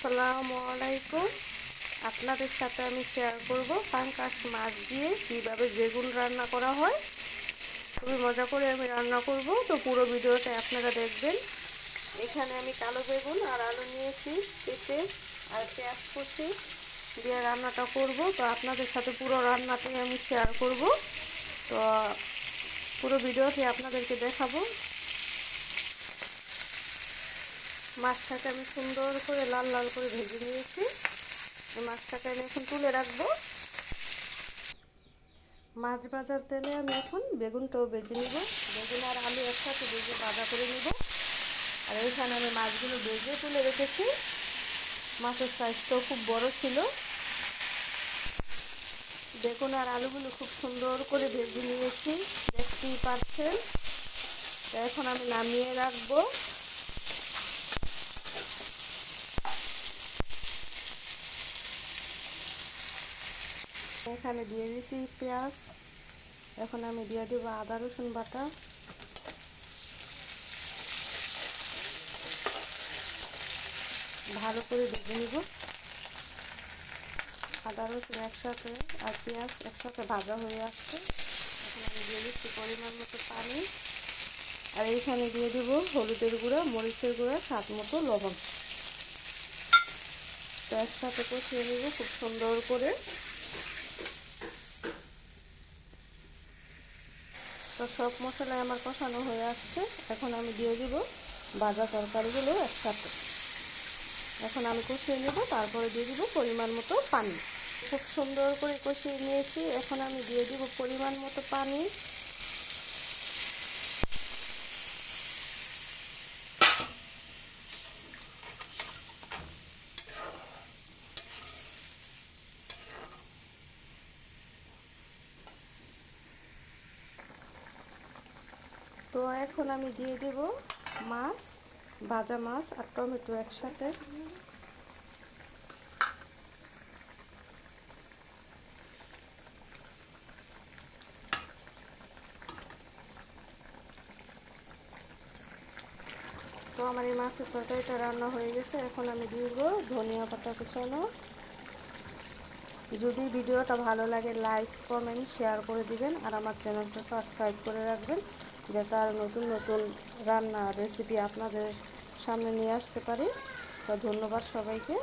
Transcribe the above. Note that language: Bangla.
আসসালামু আলাইকুম। আপনাদের সাথে আমি শেয়ার করব পাঙ্গাস মাছ দিয়ে কীভাবে বেগুন রান্না করা হয়। খুবই মজা করে আমি রান্না করব, তো পুরো ভিডিওটা আপনারা দেখবেন। এখানে আমি কালো বেগুন আর আলু নিয়েছি কেটে, আর পেঁয়াজ কুচি দিয়ে রান্নাটা করব। তো আপনাদের সাথে পুরো রান্নাটাই আমি শেয়ার করব, তো পুরো ভিডিওটি আপনাদেরকে দেখাবো। মাছটাকে আমি সুন্দর করে লাল লাল করে ভেজে নিয়েছি। এই মাছটাকে আমি এখন তুলে রাখবো। মাছ ভাজার তেলে আমি এখন বেগুনটাও ভেজে নিব। বেগুন আর আলু একসাথে ভেজে ভাজা করে নিব। আর এইখানে আমি মাছগুলো ভেজে তুলে রেখেছি। মাছের সাইজটাও খুব বড় ছিল। বেগুন আর আলুগুলো খুব সুন্দর করে ভেজে নিয়েছি, দেখতেই পাচ্ছেন। এখন আমি নামিয়ে রাখবো। এখানে দিয়ে দিয়েছি পেঁয়াজ। এখন আমি দিয়ে দেবো আদা রসুন বাটা। ভালো করে ভেজে নিব। আদা রসুন একসাথে আর পেঁয়াজ একসাথে ভাজা হয়ে আসছে। এখন আমি দিয়ে দিচ্ছি পরিমাণ মতো পানি। আর এইখানে দিয়ে দেবো হলুদের গুঁড়া, মরিচের গুঁড়া, স্বাদ মতো লবণ। তো একসাথে কষিয়ে নেব খুব সুন্দর করে। তো সব মশলাই আমার কষানো হয়ে আসছে। এখন আমি দিয়ে দিব ভাজা তরকারিগুলো একসাথে। এখন আমি কষিয়ে নেব, তারপরে দিয়ে দিব পরিমাণ মতো পানি। খুব সুন্দর করে কষিয়ে নিয়েছি। এখন আমি দিয়ে দিব পরিমাণ মতো পানি। তো এখন আমি দিয়ে দেব মাছ, ভাজা মাছ আর টমেটো একসাথে। তো আমার এই মাছের তরকারিটা রান্না হয়ে গেছে। এখন আমি দিয়ে দেবো ধনিয়া পাতা কুচানো। যদি ভিডিওটা ভালো লাগে লাইক কমেন্ট শেয়ার করে দিবেন, আর আমার চ্যানেলটা সাবস্ক্রাইব করে রাখবেন, যাতে আর নতুন নতুন রান্না রেসিপি আপনাদের সামনে নিয়ে আসতে পারি। তো ধন্যবাদ সবাইকে।